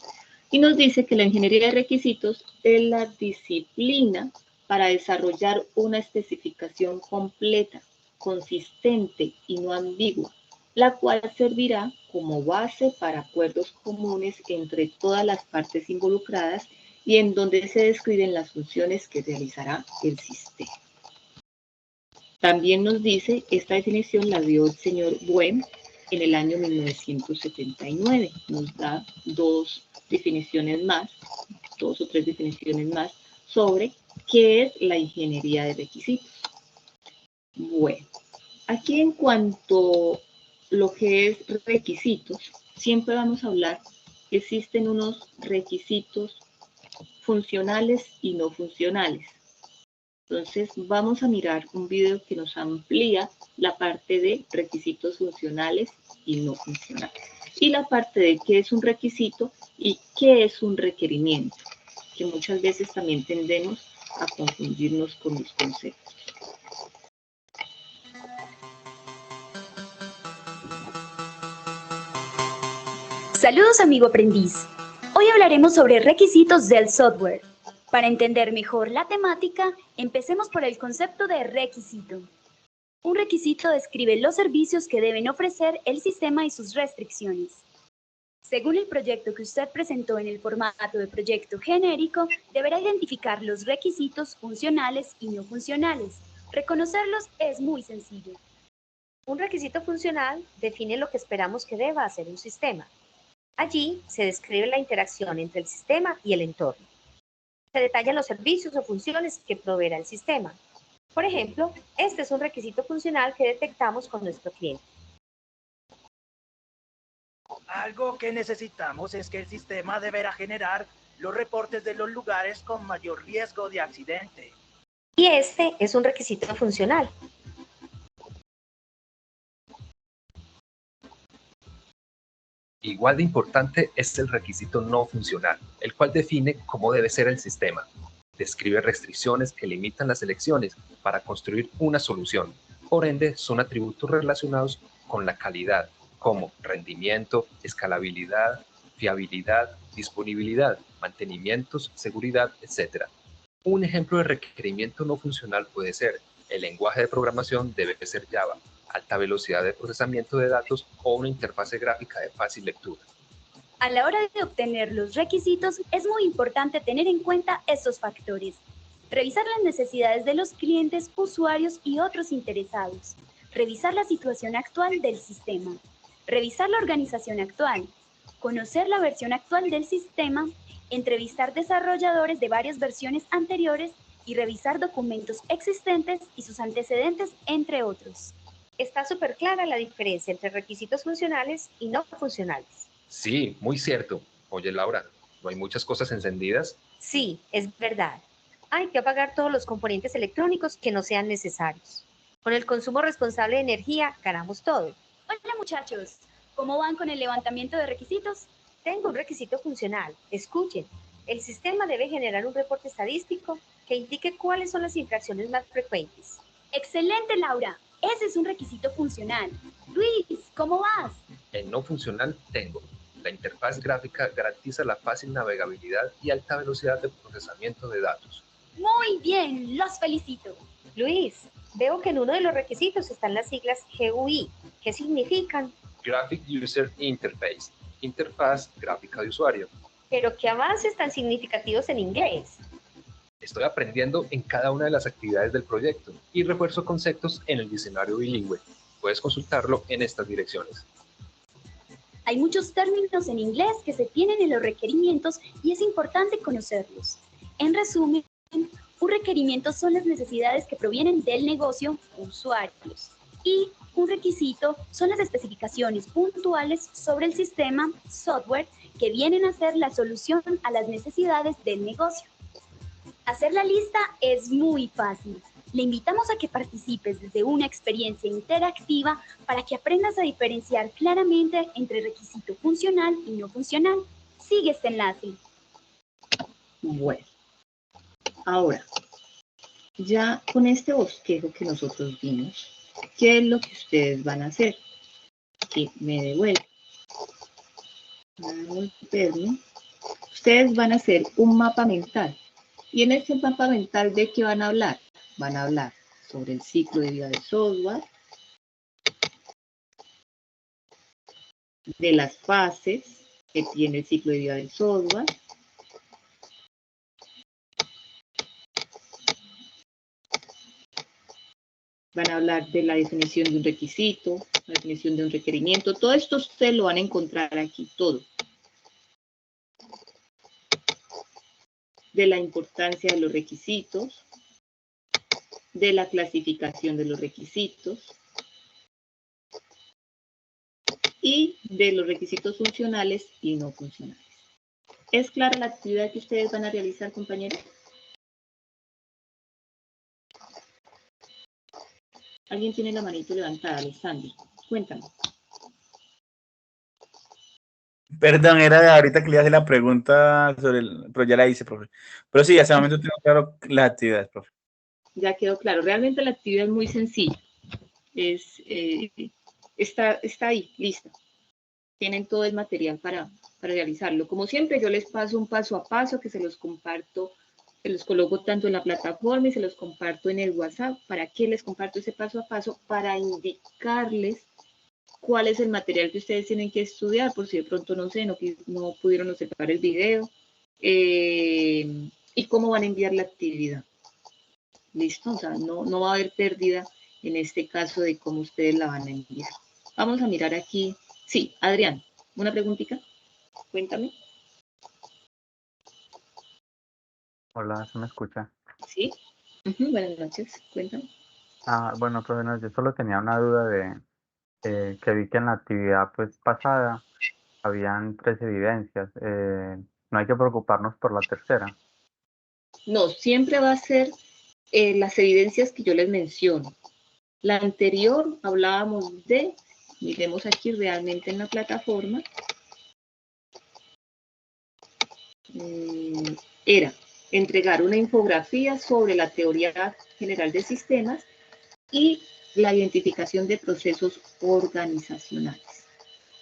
Y nos dice que la ingeniería de requisitos es la disciplina para desarrollar una especificación completa, consistente y no ambigua, la cual servirá como base para acuerdos comunes entre todas las partes involucradas y en donde se describen las funciones que realizará el sistema. También nos dice, esta definición la dio el señor Boehm en el año 1979. Nos da dos o tres definiciones más sobre qué es la ingeniería de requisitos. Bueno, aquí en cuanto a lo que es requisitos, siempre vamos a hablar, existen unos requisitos funcionales y no funcionales. Entonces vamos a mirar un video que nos amplía la parte de requisitos funcionales y no funcionales. Y la parte de qué es un requisito y qué es un requerimiento, que muchas veces también tendemos a confundirnos con los conceptos. Saludos amigo aprendiz. Hoy hablaremos sobre requisitos del software. Para entender mejor la temática, empecemos por el concepto de requisito. Un requisito describe los servicios que deben ofrecer el sistema y sus restricciones. Según el proyecto que usted presentó en el formato de proyecto genérico, deberá identificar los requisitos funcionales y no funcionales. Reconocerlos es muy sencillo. Un requisito funcional define lo que esperamos que deba hacer un sistema. Allí se describe la interacción entre el sistema y el entorno. Se detallan los servicios o funciones que proveerá el sistema. Por ejemplo, este es un requisito funcional que detectamos con nuestro cliente. Algo que necesitamos es que el sistema deberá generar los reportes de los lugares con mayor riesgo de accidente. Y este es un requisito funcional. Igual de importante es el requisito no funcional, el cual define cómo debe ser el sistema. Describe restricciones que limitan las elecciones para construir una solución. Por ende, son atributos relacionados con la calidad, como rendimiento, escalabilidad, fiabilidad, disponibilidad, mantenimientos, seguridad, etc. Un ejemplo de requerimiento no funcional puede ser: el lenguaje de programación debe ser Java, alta velocidad de procesamiento de datos o una interfase gráfica de fácil lectura. A la hora de obtener los requisitos, es muy importante tener en cuenta estos factores. Revisar las necesidades de los clientes, usuarios y otros interesados. Revisar la situación actual del sistema. Revisar la organización actual. Conocer la versión actual del sistema. Entrevistar desarrolladores de varias versiones anteriores y revisar documentos existentes y sus antecedentes, entre otros. Está súper clara la diferencia entre requisitos funcionales y no funcionales. Sí, muy cierto. Oye, Laura, ¿no hay muchas cosas encendidas? Sí, es verdad. Hay que apagar todos los componentes electrónicos que no sean necesarios. Con el consumo responsable de energía, ganamos todo. Hola muchachos, ¿cómo van con el levantamiento de requisitos? Tengo un requisito funcional. Escuchen, el sistema debe generar un reporte estadístico que indique cuáles son las infracciones más frecuentes. ¡Excelente, Laura! Ese es un requisito funcional. Luis, ¿cómo vas? En no funcional tengo: la interfaz gráfica garantiza la fácil navegabilidad y alta velocidad de procesamiento de datos. Muy bien, los felicito. Luis, veo que en uno de los requisitos están las siglas GUI. ¿Qué significan? Graphic User Interface, interfaz gráfica de usuario. Pero qué avances tan significativos en inglés. Estoy aprendiendo en cada una de las actividades del proyecto y refuerzo conceptos en el diccionario bilingüe. Puedes consultarlo en estas direcciones. Hay muchos términos en inglés que se tienen en los requerimientos y es importante conocerlos. En resumen, un requerimiento son las necesidades que provienen del negocio o usuarios. Y un requisito son las especificaciones puntuales sobre el sistema, software, que vienen a ser la solución a las necesidades del negocio. Hacer la lista es muy fácil. Le invitamos a que participes desde una experiencia interactiva para que aprendas a diferenciar claramente entre requisito funcional y no funcional. Sigue este enlace. Bueno, ahora, ya con este bosquejo que nosotros vimos, ¿qué es lo que ustedes van a hacer? Que me devuelven. Ustedes van a hacer un mapa mental. Y en este mapa mental, ¿de qué van a hablar? Van a hablar sobre el ciclo de vida del software, de las fases que tiene el ciclo de vida del software, van a hablar de la definición de un requisito, la definición de un requerimiento. Todo esto ustedes lo van a encontrar aquí, todo. De la importancia de los requisitos, de la clasificación de los requisitos y de los requisitos funcionales y no funcionales. ¿Es clara la actividad que ustedes van a realizar, compañeros? ¿Alguien tiene la manito levantada, Alexander? Cuéntame. Perdón, era ahorita que le hace la pregunta sobre el, pero ya la hice, profe. Pero sí, hasta el momento tengo claro las actividades, profe. Ya quedó claro. Realmente la actividad es muy sencilla. Está ahí, lista. Tienen todo el material para realizarlo. Como siempre, yo les paso un paso a paso que se los comparto, se los coloco tanto en la plataforma y se los comparto en el WhatsApp. ¿Para qué les comparto ese paso a paso? Para indicarles cuál es el material que ustedes tienen que estudiar, por si de pronto no sé, no pudieron observar el video, y cómo van a enviar la actividad. ¿Listo? O sea, no va a haber pérdida en este caso de cómo ustedes la van a enviar. Vamos a mirar aquí. Sí, Adrián, una preguntita. Cuéntame. Hola, ¿se me escucha? Sí. Buenas noches, cuéntame. Bueno, profe, no, yo solo tenía una duda de que vi que en la actividad pues pasada habían 3 evidencias. No hay que preocuparnos por la tercera. No, siempre va a ser las evidencias que yo les menciono. La anterior hablábamos de, miremos aquí realmente en la plataforma, era entregar una infografía sobre la teoría general de sistemas y la identificación de procesos organizacionales.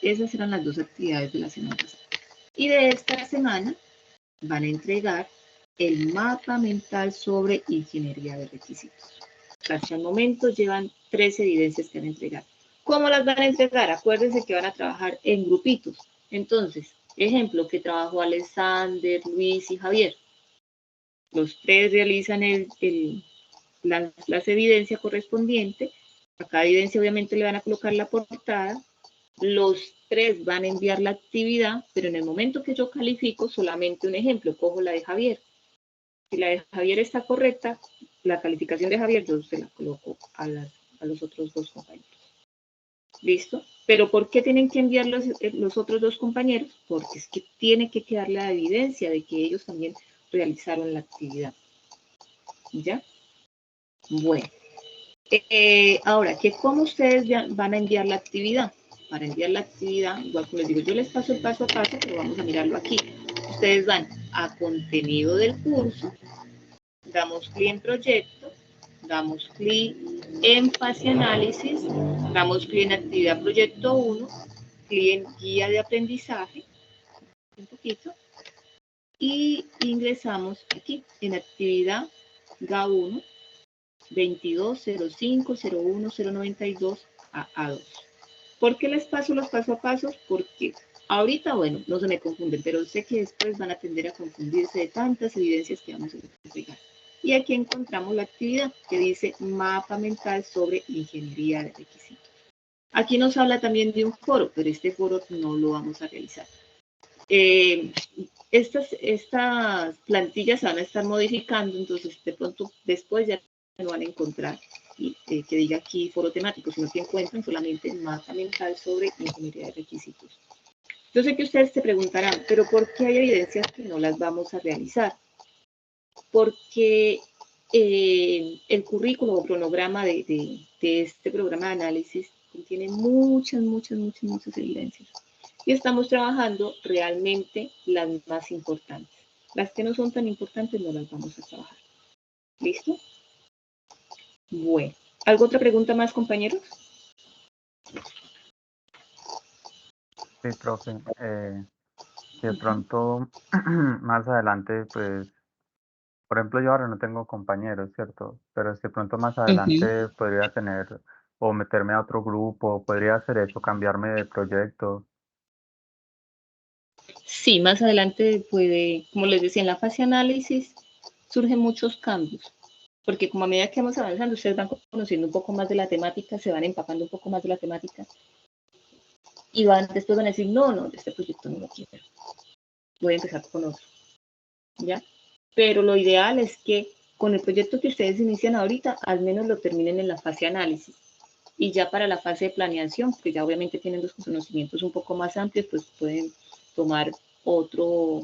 Esas eran las 2 actividades de la semana pasada. Y de esta semana van a entregar el mapa mental sobre ingeniería de requisitos. Hasta el momento llevan 3 evidencias que van a entregar. ¿Cómo las van a entregar? Acuérdense que van a trabajar en grupitos. Entonces, ejemplo, que trabajó Alexander, Luis y Javier. Los 3 realizan las evidencias correspondientes. A cada evidencia obviamente le van a colocar la portada. Los 3 van a enviar la actividad, pero en el momento que yo califico, solamente un ejemplo, cojo la de Javier. Si la de Javier está correcta, la calificación de Javier yo se la coloco a los otros 2 compañeros. ¿Listo? Pero ¿por qué tienen que enviar los otros 2 compañeros? Porque es que tiene que quedar la evidencia de que ellos también realizaron la actividad. ¿Ya? Bueno. Ahora, ¿cómo ustedes van a enviar la actividad? Para enviar la actividad, igual como les digo, yo les paso el paso a paso, pero vamos a mirarlo aquí. Ustedes van a contenido del curso, damos clic en proyecto, damos clic en fase análisis, damos clic en actividad proyecto 1, clic en guía de aprendizaje, un poquito, y ingresamos aquí en actividad GA1, 22.05.01.092 a A2. ¿Por qué les paso los paso a pasos? Porque ahorita, bueno, no se me confunden, pero sé que después van a tender a confundirse de tantas evidencias que vamos a entregar. Y aquí encontramos la actividad que dice mapa mental sobre ingeniería de requisitos. Aquí nos habla también de un foro, pero este foro no lo vamos a realizar. Estas plantillas se van a estar modificando, entonces de pronto después ya no van a encontrar que diga aquí foro temático, sino que encuentran solamente mapa mental sobre ingeniería de requisitos. Yo sé que ustedes se preguntarán, pero ¿por qué hay evidencias que no las vamos a realizar? Porque el currículo o cronograma de este programa de análisis contiene muchas evidencias. Y estamos trabajando realmente las más importantes. Las que no son tan importantes no las vamos a trabajar. ¿Listo? Bueno. ¿Alguna otra pregunta más, compañeros? Sí, profe. Si de pronto más adelante, pues, por ejemplo, yo ahora no tengo compañeros, ¿cierto? Pero si de pronto más adelante podría tener o meterme a otro grupo, podría hacer eso, cambiarme de proyecto. Sí, más adelante puede, como les decía, en la fase análisis surgen muchos cambios, porque como a medida que vamos avanzando, ustedes van conociendo un poco más de la temática, se van empapando un poco más de la temática, y después van a decir, no, este proyecto no lo quiero, voy a empezar con otro, ¿ya? Pero lo ideal es que con el proyecto que ustedes inician ahorita, al menos lo terminen en la fase análisis, y ya para la fase de planeación, que ya obviamente tienen los conocimientos un poco más amplios, pues pueden tomar otro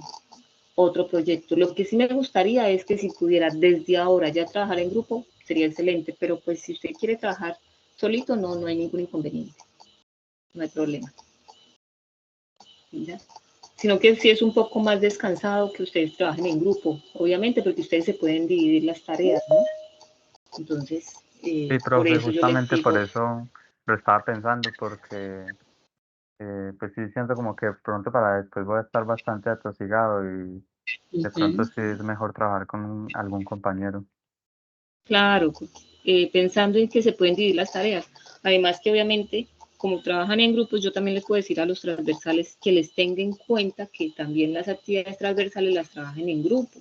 proyecto. Lo que sí me gustaría es que si pudiera desde ahora ya trabajar en grupo, sería excelente, pero pues si usted quiere trabajar solito, no hay ningún inconveniente, no hay problema. ¿Ya? Sino que sí es un poco más descansado que ustedes trabajen en grupo, obviamente, porque ustedes se pueden dividir las tareas, ¿no? Entonces, Sí, por profe, eso yo les justamente por digo, eso lo estaba pensando, porque pues sí siento como que pronto para después voy a estar bastante atosigado y de pronto sí es mejor trabajar con algún compañero. claro, pensando en que se pueden dividir las tareas. Además que obviamente, como trabajan en grupos, yo también les puedo decir a los transversales que les tengan en cuenta que también las actividades transversales las trabajen en grupo,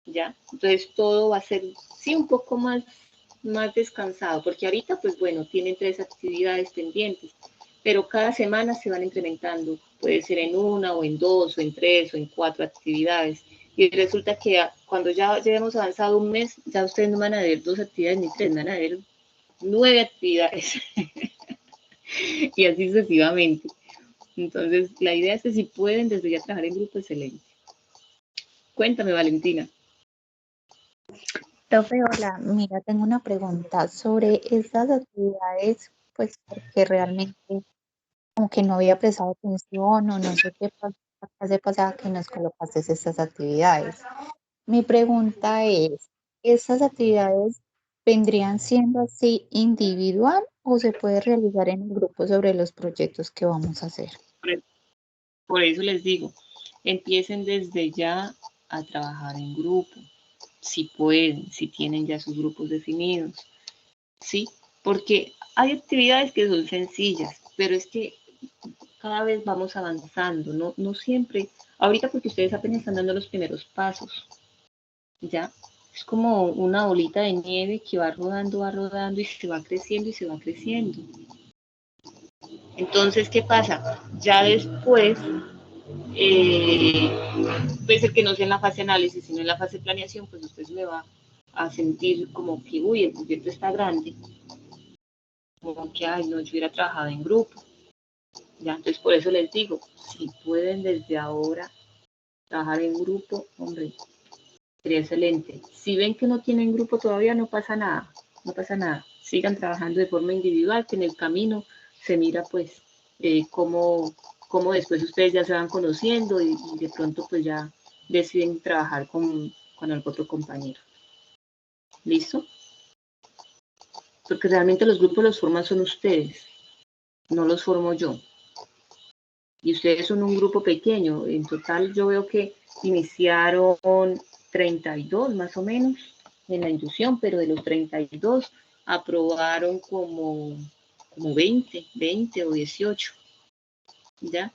¿ya? Entonces todo va a ser, sí, un poco más descansado, porque ahorita, pues bueno, tienen 3 actividades pendientes, pero cada semana se van incrementando, puede ser en 1 o en 2 o en 3 o en 4 actividades. Y resulta que cuando ya llevemos avanzado un mes, ya ustedes no van a ver 2 actividades ni 3, van a ver 9 actividades. Y así sucesivamente. Entonces, la idea es que si pueden desde ya trabajar en grupo, excelente. Cuéntame, Valentina. Profe, hola, mira, tengo una pregunta sobre estas actividades, pues porque realmente como que no había prestado atención o no sé qué pasó la clase pasada que nos colocaste estas actividades. Mi pregunta es, ¿estas actividades vendrían siendo así individual o se puede realizar en el grupo sobre los proyectos que vamos a hacer? Por eso les digo, empiecen desde ya a trabajar en grupo, si pueden, si tienen ya sus grupos definidos, ¿sí? Porque hay actividades que son sencillas, pero es que cada vez vamos avanzando, no siempre, ahorita porque ustedes apenas están dando los primeros pasos, ¿ya? Es como una bolita de nieve que va rodando y se va creciendo y se va creciendo. Entonces, ¿qué pasa? Ya después, puede ser que no sea en la fase análisis, sino en la fase planeación, pues usted se me va a sentir como que, uy, el proyecto está grande, como que, ay, no, yo hubiera trabajado en grupo. Ya, entonces por eso les digo, si pueden desde ahora trabajar en grupo, hombre, sería excelente. Si ven que no tienen grupo todavía, no pasa nada, no pasa nada. Sigan trabajando de forma individual, que en el camino se mira pues cómo después ustedes ya se van conociendo y de pronto pues ya deciden trabajar con el otro compañero. ¿Listo? Porque realmente los grupos los forman son ustedes, no los formo yo. Y ustedes son un grupo pequeño. En total yo veo que iniciaron 32 más o menos en la inducción, pero de los 32 aprobaron como 20 o 18, ¿ya?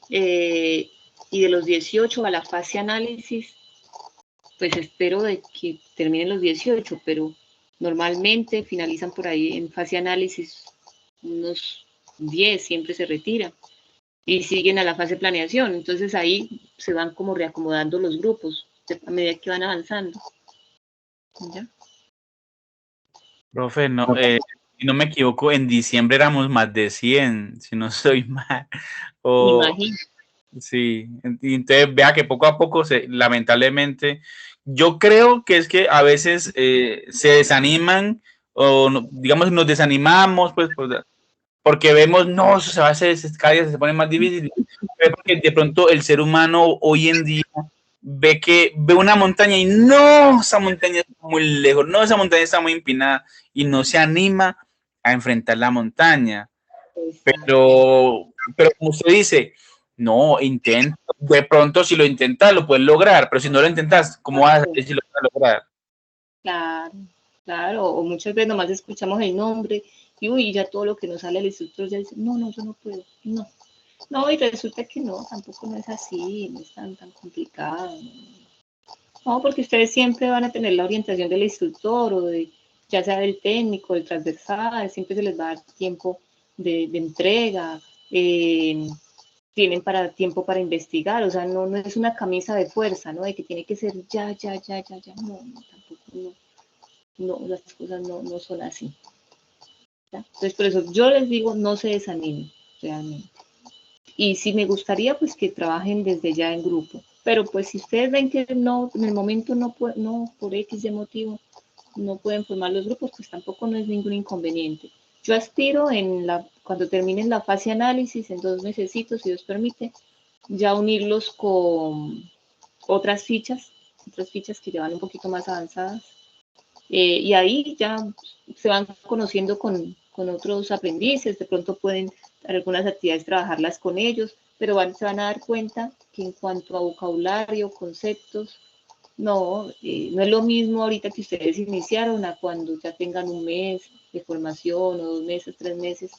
Y de los 18 a la fase análisis, pues espero de que terminen los 18, pero normalmente finalizan por ahí en fase análisis unos 10, siempre se retiran y siguen a la fase de planeación. Entonces ahí se van como reacomodando los grupos a medida que van avanzando. ¿Ya? Profe, no, si no me equivoco, en diciembre éramos más de 100, si no soy mal. Imagínate. Sí, y entonces vea que poco a poco, lamentablemente, yo creo que es que a veces se desaniman o digamos nos desanimamos, pues, porque vemos, no, eso se va a hacer, cada día se pone más difícil, pero porque de pronto el ser humano hoy en día ve una montaña y no, esa montaña está muy lejos, no, esa montaña está muy empinada y no se anima a enfrentar la montaña. Pero como usted dice, no, intenta, de pronto si lo intentas lo puedes lograr, pero si no lo intentas, ¿cómo vas a saber si lo vas a lograr? Claro, claro, o muchas veces nomás escuchamos el nombre y uy, ya todo lo que nos sale el instructor ya dice, no, yo no puedo, no. No, y resulta que no, tampoco no es así, no es tan complicado. No, porque ustedes siempre van a tener la orientación del instructor o de, ya sea del técnico, del transversal, siempre se les va a dar tiempo de entrega, tienen tiempo para investigar, o sea, no es una camisa de fuerza, ¿no? De que tiene que ser ya, no, tampoco, no, las cosas no son así. ¿Ya? Entonces, por eso yo les digo, no se desanimen, realmente. Y sí me gustaría, pues, que trabajen desde ya en grupo. Pero, pues, si ustedes ven que no, en el momento no, por X de motivo, no pueden formar los grupos, pues tampoco no es ningún inconveniente. Yo aspiro cuando terminen la fase análisis, en 2 mesecitos, si Dios permite, ya unirlos con otras fichas que ya van un poquito más avanzadas. Y ahí ya se van conociendo con otros aprendices, de pronto pueden algunas actividades trabajarlas con ellos, pero se van a dar cuenta que en cuanto a vocabulario, conceptos, no es lo mismo ahorita que ustedes iniciaron a cuando ya tengan un mes de formación o 2 meses, 3 meses,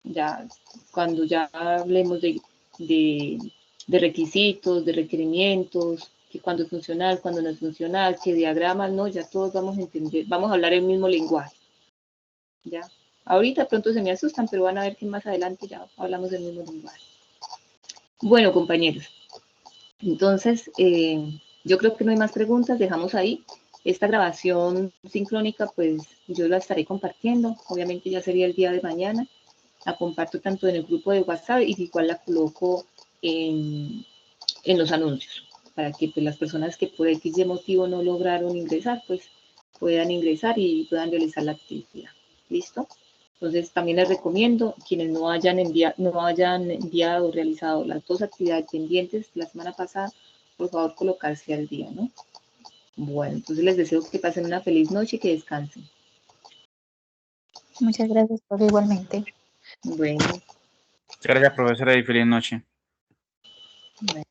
ya cuando ya hablemos de requisitos, de requerimientos, que cuando es funcional, cuando no es funcional, que diagramas, no, ya todos vamos a entender, vamos a hablar el mismo lenguaje. Ya, ahorita pronto se me asustan, pero van a ver que más adelante ya hablamos del mismo lenguaje. Bueno, compañeros, entonces yo creo que no hay más preguntas, dejamos ahí. Esta grabación sincrónica, pues yo la estaré compartiendo, obviamente ya sería el día de mañana. La comparto tanto en el grupo de WhatsApp y igual la coloco en los anuncios, para que pues, las personas que por X motivo no lograron ingresar, pues puedan ingresar y puedan realizar la actividad. ¿Listo? Entonces también les recomiendo, quienes no hayan enviado o realizado las 2 actividades pendientes la semana pasada, por favor colocarse al día, ¿no? Bueno, entonces les deseo que pasen una feliz noche y que descansen. Muchas gracias, profe, igualmente. Bueno. Gracias, profesora, y feliz noche. Bueno.